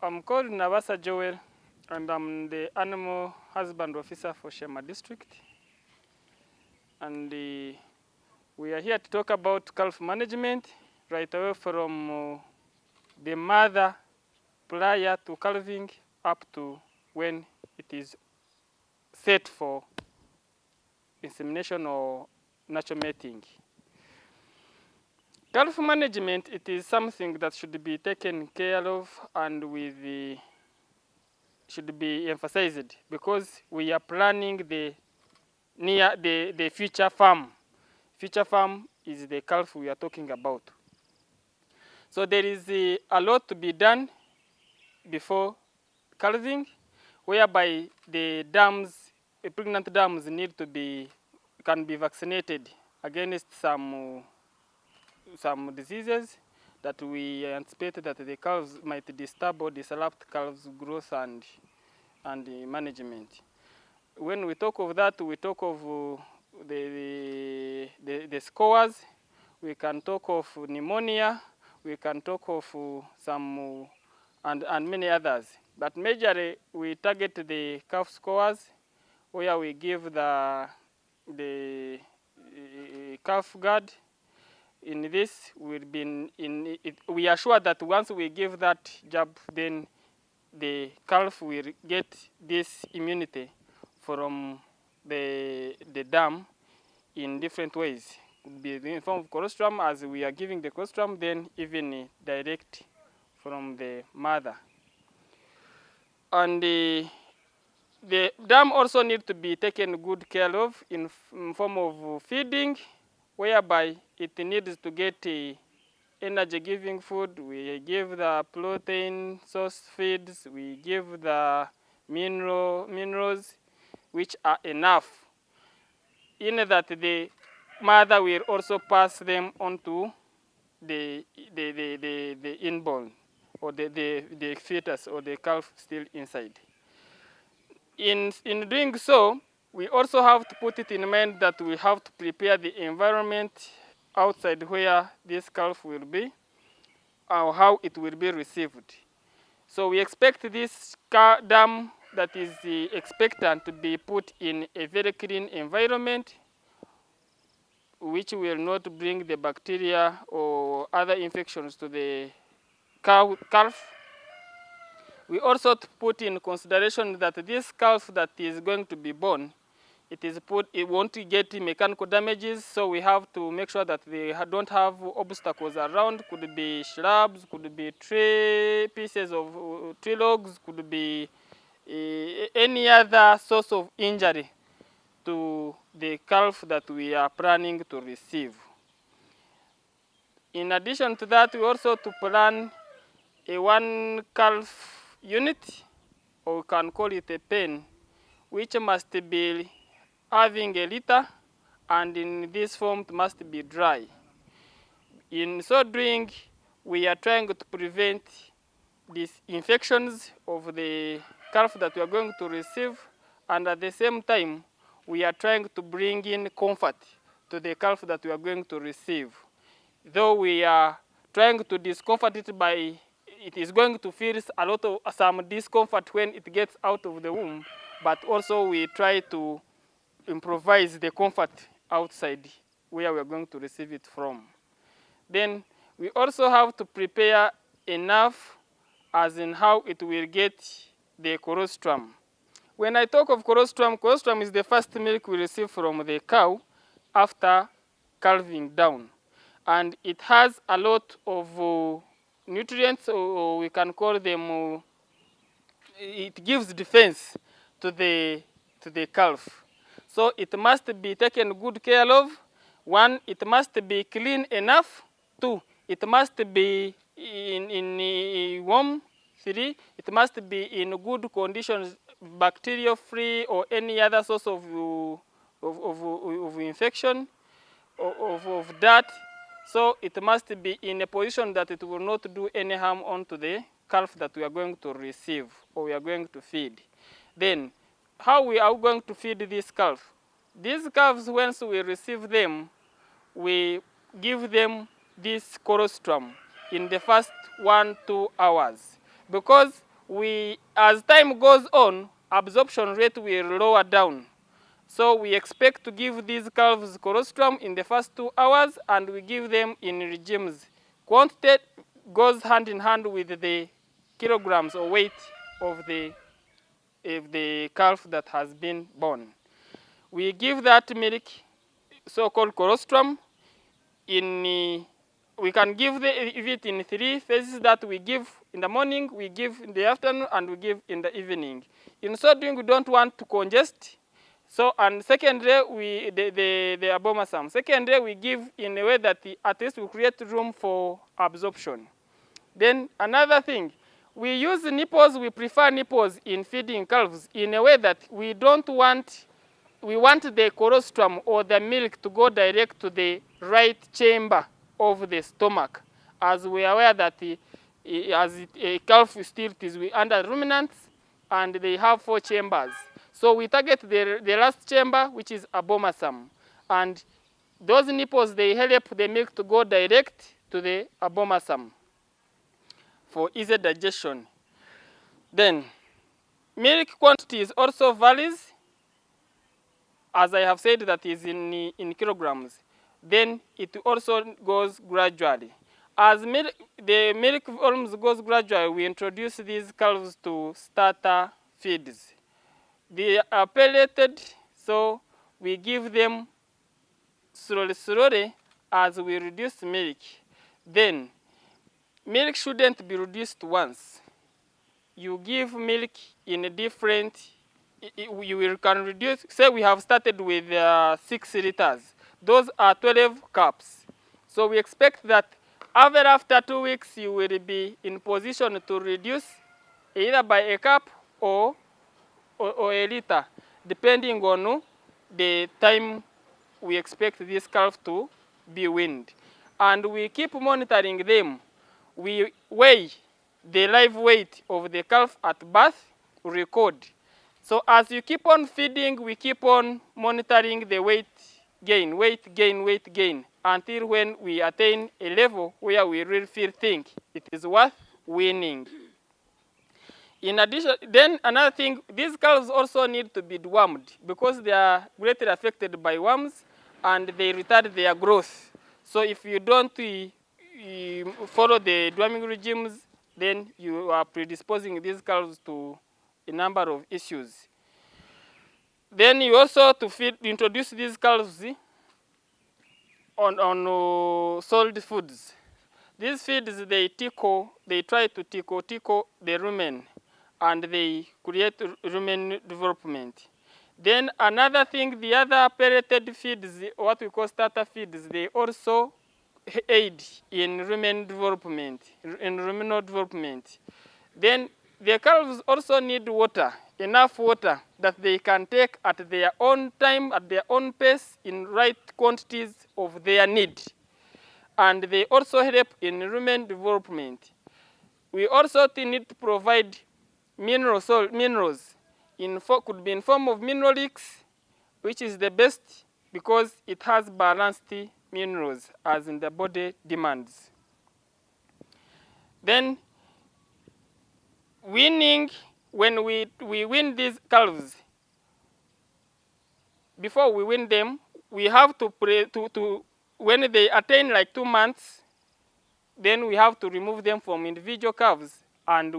I'm called Navasa Joel, and I'm the animal husband officer for Shema District. And we are here to talk about calf management right away from the mother prior to calving up to when it is set for insemination or natural mating. Calf management, it is something that should be taken care of and should be emphasized because we are planning the future farm. Future farm is the calf we are talking about. So there is a lot to be done before calving, whereby the pregnant dams can be vaccinated against some diseases that we anticipate that the calves might disturb or disrupt calves' growth and management. When we talk of that, we talk of the scores. We can talk of pneumonia. We can talk of some and many others. But majorly, we target the calf scores, where we give the calf guard. In this, we are sure that once we give that jab, then the calf will get this immunity from the dam in different ways. Could be in form of colostrum, as we are giving the colostrum, then even direct from the mother. And the dam also needs to be taken good care of in form of feeding, whereby it needs to get energy giving food. We give the protein source feeds, we give the minerals which are enough, in that the mother will also pass them on to the inborn, or the fetus or the calf still inside. In doing so, we also have to put it in mind that we have to prepare the environment outside where this calf will be, or how it will be received. So we expect this dam that is expectant to be put in a very clean environment, which will not bring the bacteria or other infections to the calf. We also put in consideration that this calf that is going to be born, it won't get mechanical damages, so we have to make sure that they don't have obstacles around. Could be shrubs, could be pieces of tree logs, could be any other source of injury to the calf that we are planning to receive. In addition to that, we also to plan a one calf unit, or we can call it a pen, which must be having a litter, and in this form it must be dry. In so doing, we are trying to prevent these infections of the calf that we are going to receive, and at the same time, we are trying to bring in comfort to the calf that we are going to receive. Though we are trying to discomfort it it is going to feel some discomfort when it gets out of the womb, but also we try to improvise the comfort outside where we are going to receive it from. Then we also have to prepare enough, as in how it will get the colostrum. When I talk of colostrum, colostrum is the first milk we receive from the cow after calving down. And it has a lot of nutrients, or we can call them, it gives defense to the calf. So it must be taken good care of. One, it must be clean enough. Two, it must be in warm. Three, it must be in good conditions, bacteria-free or any other source of infection, of dirt. So it must be in a position that it will not do any harm onto the calf that we are going to receive or we are going to feed. Then, how we are going to feed this calf? These calves, once we receive them, we give them this colostrum in the first 1-2 hours. Because as time goes on, absorption rate will lower down. So we expect to give these calves colostrum in the first 2 hours, and we give them in regimes. Quantity goes hand in hand with the kilograms or weight of the calf that has been born. We give that milk, so-called colostrum, we can give it in 3 phases that we give in the morning, we give in the afternoon, and we give in the evening. In so doing, we don't want to congest. So, and secondly, the abomasum. Secondly, we give in a way that at least we create room for absorption. Then another thing, we use nipples, we prefer nipples in feeding calves in a way that we want the colostrum or the milk to go direct to the right chamber of the stomach, as we are aware that a calf still is under ruminants, and they have 4 chambers. So we target the last chamber, which is abomasum, and those nipples, they help the milk to go direct to the abomasum for easy digestion. Then milk quantities also varies, as I have said, that is in kilograms. Then it also goes gradually. As the milk volumes goes gradually, we introduce these calves to starter feeds. They are pelleted, so we give them slowly as we reduce milk. Then milk shouldn't be reduced once. You give milk in a different, you can reduce, say we have started with 6 liters. Those are 12 cups. So we expect that after 2 weeks, you will be in position to reduce either by a cup or a liter, depending on the time we expect this calf to be weaned. And we keep monitoring them. We weigh the live weight of the calf at birth, record. So as you keep on feeding, we keep on monitoring the weight gain, until when we attain a level where we really think it is worth weaning. In addition, then another thing, these calves also need to be dewormed because they are greatly affected by worms and they retard their growth. So if you don't follow the deworming regimes, then you are predisposing these calves to a number of issues. Then you also introduce these calves on solid foods. These feeds, they try to tickle the rumen, and they create rumen development. Then another thing, the other pelleted feeds, what we call starter feeds, they also aid in rumen development, in ruminal development. Then the calves also need water, enough water that they can take at their own time, at their own pace, in right quantities of their need. And they also help in rumen development. We also need to provide minerals, could be in form of mineralics, which is the best because it has balanced minerals as in the body demands. Then weaning, when we wean these calves, before we wean them, we have to when they attain like 2 months, then we have to remove them from individual calves and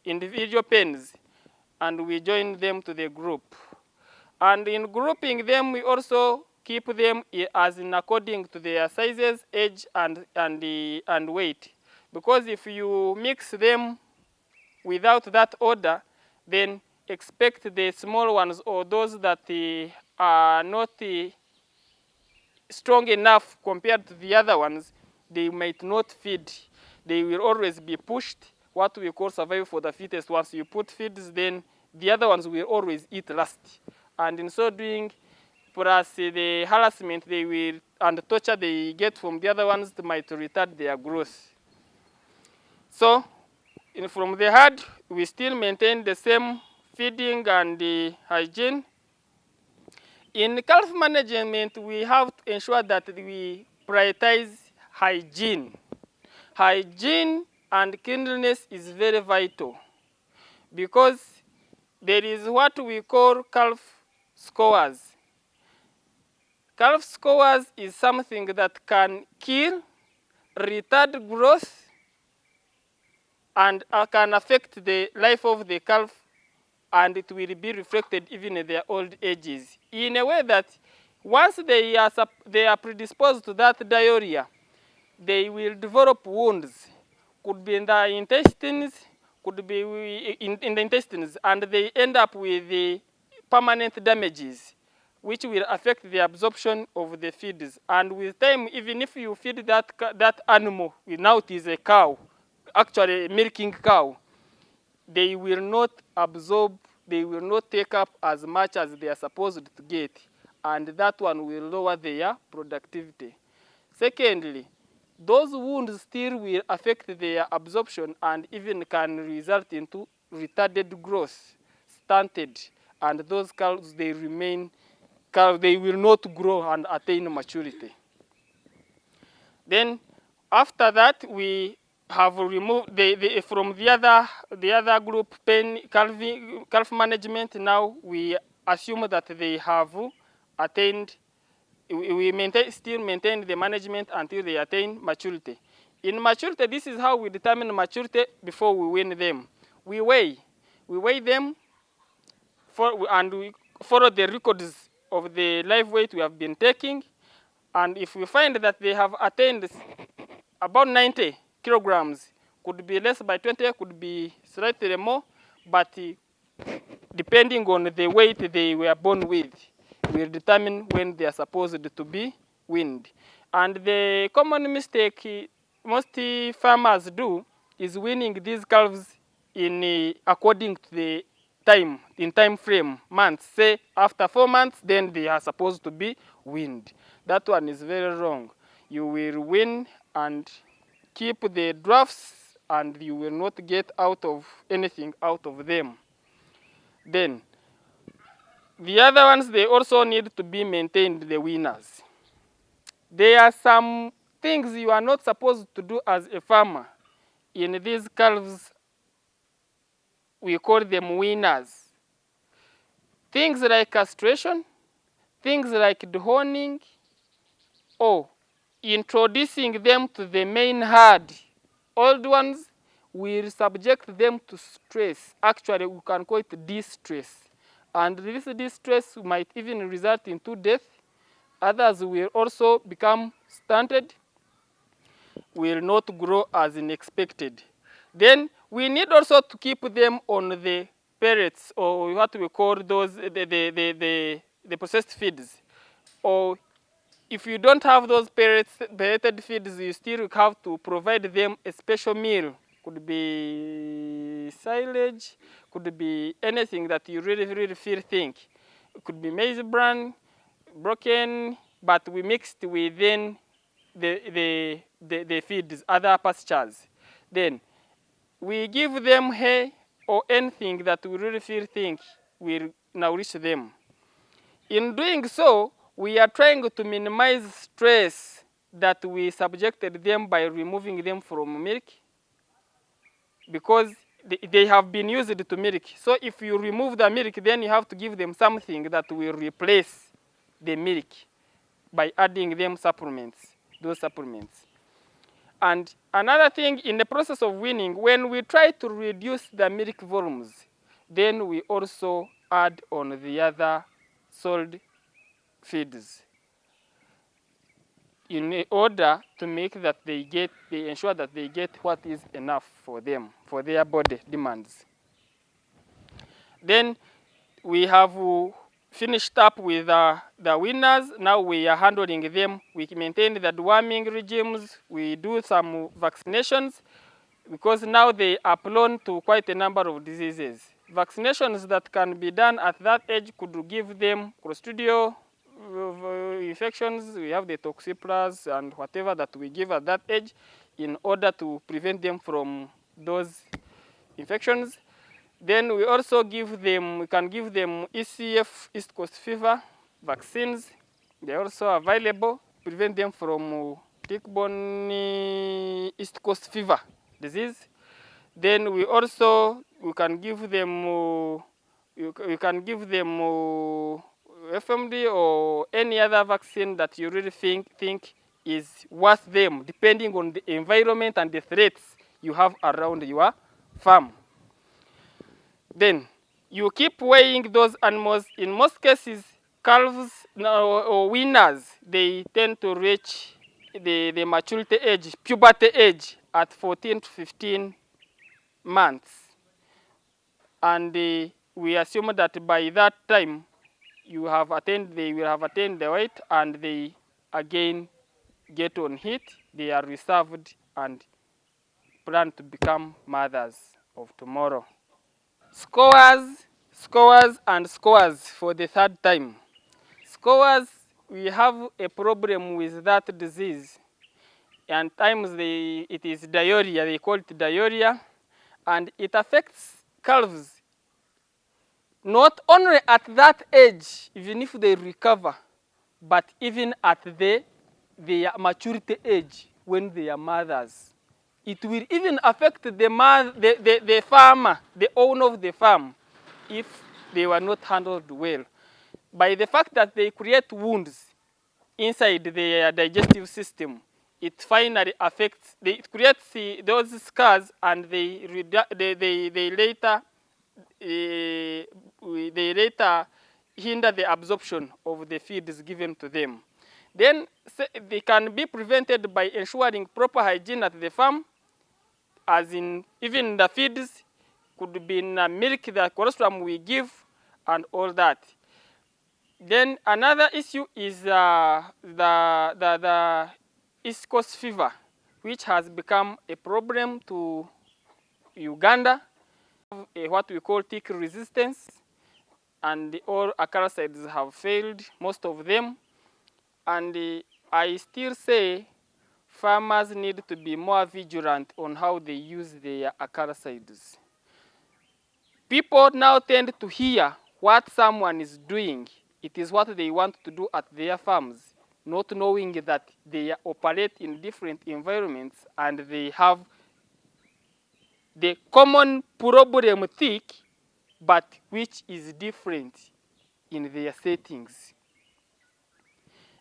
individual pens, and we join them to the group. And in grouping them, we also keep them as in according to their sizes, age, and weight. Because if you mix them without that order, then expect the small ones or those that are not strong enough compared to the other ones, they might not feed. They will always be pushed, what we call survival for the fittest. Once you put feeds, then the other ones will always eat last. And in so doing, plus the harassment and the torture they get from the other ones might retard their growth. So from the herd, we still maintain the same feeding and the hygiene. In calf management, we have to ensure that we prioritize hygiene. Hygiene and cleanliness is very vital because there is what we call calf scores. Calf scores is something that can kill, retard growth, and can affect the life of the calf, and it will be reflected even in their old ages. In a way that once they are predisposed to that diarrhea, they will develop wounds. Could be in the intestines, could be in the intestines, and they end up with the permanent damages, which will affect the absorption of the feeds. And with time, even if you feed that animal, now it is a cow, actually a milking cow, they will not absorb, they will not take up as much as they are supposed to get, and that one will lower their productivity. Secondly, those wounds still will affect their absorption and even can result into retarded growth, stunted, and those cows, they will not grow and attain maturity. Then after that, we have removed from the other group, calf management. Now we assume that they have attained, we still maintain the management until they attain maturity. In maturity, this is how we determine maturity before we win them. We weigh them, and we follow the records of the live weight we have been taking. And if we find that they have attained about 90 kilograms, could be less by 20, could be slightly more, but depending on the weight they were born with, will determine when they are supposed to be weaned. And the common mistake most farmers do is weaning these calves in according to the time frame, months. Say after 4 months, then they are supposed to be weaned. That one is very wrong. You will wean and keep the drafts, and you will not get anything out of them. Then the other ones, they also need to be maintained, the weaners. There are some things you are not supposed to do as a farmer. In these calves, we call them weaners. Things like castration, things like dehorning, or introducing them to the main herd. Old ones will subject them to stress. Actually, we can call it distress. And this distress might even result into death. Others will also become stunted, will not grow as expected. Then we need also to keep them on the pellets, or what we call those the processed feeds. Or if you don't have those pelleted feeds, you still have to provide them a special meal. Could be silage, could be anything that you really think. It could be maize bran, broken, but we mixed within the feeds, other pastures. Then we give them hay or anything that we really think will nourish them. In doing so, we are trying to minimize stress that we subjected them by removing them from milk, because they have been used to milk. So if you remove the milk, then you have to give them something that will replace the milk by adding them those supplements. And another thing, in the process of weaning, when we try to reduce the milk volumes, then we also add on the other sold feeds in order to make that they ensure that they get what is enough for them, for their body demands. Then we have finished up with the weaners. Now we are handling them. We maintain the deworming regimes. We do some vaccinations, because now they are prone to quite a number of diseases. Vaccinations that can be done at that age could give them Clostridial infections. We have the Toxoplasma and whatever that we give at that age in order to prevent them from those infections. Then we also we can give them ECF, East Coast fever vaccines. They're also available to prevent them from tick-borne East Coast fever disease. Then we also we can give them you can give them FMD or any other vaccine that you really think is worth them, depending on the environment and the threats you have around your farm. Then you keep weighing those animals. In most cases, calves or weaners, they tend to reach the maturity age, puberty age, at 14 to 15 months. And we assume that by that time, they will have attained the weight, and they again get on heat. They are reserved and plan to become mothers of tomorrow. Scores for the third time. Scores, we have a problem with that disease. And times it is diarrhea, they call it diarrhea, and it affects calves not only at that age, even if they recover, but even at their maturity age when they are mothers. It will even affect the farmer, the owner of the farm, if they were not handled well. By the fact that they create wounds inside their digestive system, it finally affects, it creates those scars, and they later hinder the absorption of the feeds given to them. Then they can be prevented by ensuring proper hygiene at the farm, as in even the feeds could be in milk, the colostrum we give, and all that. Then another issue is the East Coast fever, which has become a problem to Uganda. What we call tick resistance, and all acaricides have failed, most of them. And I still say farmers need to be more vigilant on how they use their acaricides. People now tend to hear what someone is doing. It is what they want to do at their farms, not knowing that they operate in different environments and they have the common problem tick, but which is different in their settings.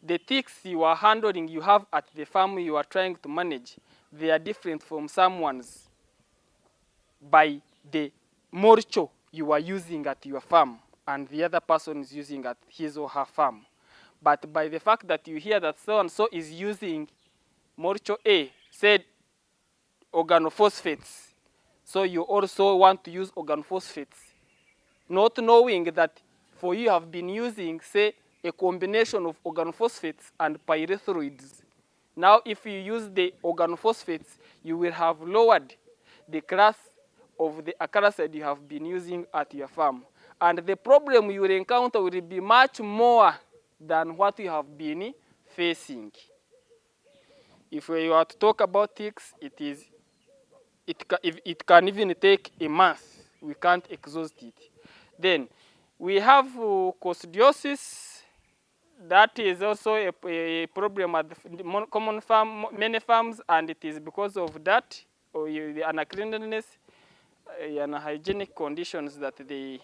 The ticks you are handling, you have at the farm you are trying to manage, they are different from someone's by the moisture you are using at your farm and the other person is using at his or her farm. But by the fact that you hear that so-and-so is using moisture A, said organophosphates, so you also want to use organophosphates, not knowing that for you have been using, say, a combination of organophosphates and pyrethroids. Now, if you use the organophosphates, you will have lowered the class of the acaricide you have been using at your farm. And the problem you will encounter will be much more than what you have been facing. If we are to talk about ticks, it can even take a month. We can't exhaust it. Then we have coccidiosis. That is also a problem at the common farm, many farms, and it is because of that, or the uncleanliness, unhygienic conditions that they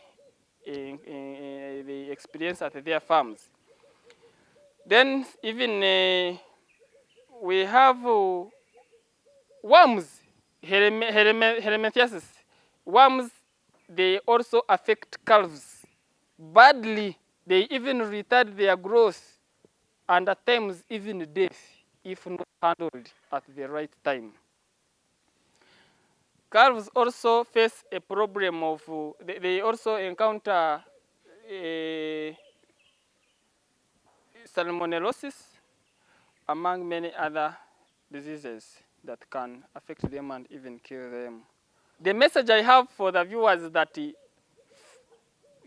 experience at their farms. Then even we have worms, helminthiasis. Worms, they also affect calves badly. They even retard their growth and at times even death if not handled at the right time. Calves also face a problem of, they also encounter salmonellosis, among many other diseases that can affect them and even kill them. The message I have for the viewers is that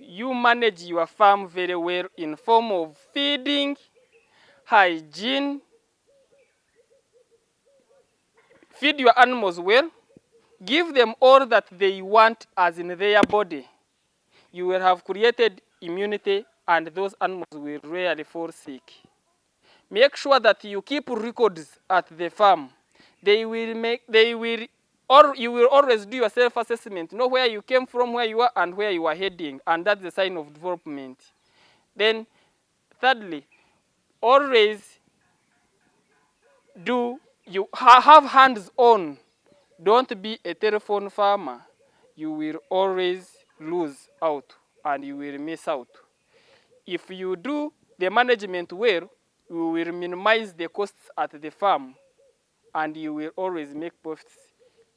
you manage your farm very well in form of feeding, hygiene, feed your animals well, give them all that they want as in their body. You will have created immunity and those animals will rarely fall sick. Make sure that you keep records at the farm. They will or you will always do your self-assessment, know where you came from, where you are, and where you are heading, and that's the sign of development. Then, thirdly, always have hands-on. Don't be a telephone farmer. You will always lose out and you will miss out. If you do the management well, you will minimize the costs at the farm and you will always make profits.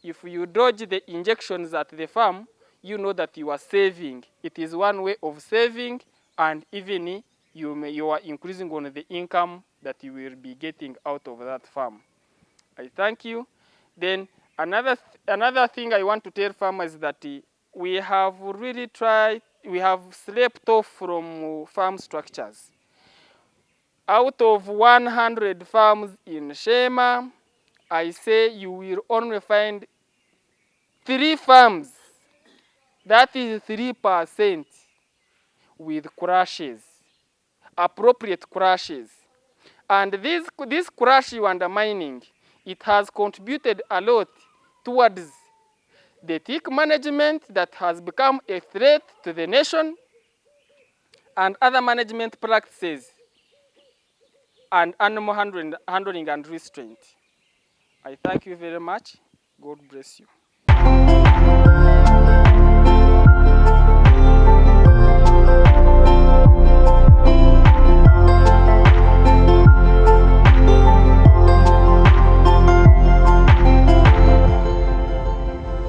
If you dodge the injections at the farm, you know that you are saving. It is one way of saving, and even you are increasing on the income that you will be getting out of that farm. I thank you. Then another thing I want to tell farmers is that we have really tried, we have slept off from farm structures. Out of 100 farms in Shema, I say you will only find 3 farms, that is 3%, with crashes, appropriate crashes. And this crash you undermining, it has contributed a lot towards the tick management that has become a threat to the nation, and other management practices, and animal handling and restraint. I thank you very much. God bless you.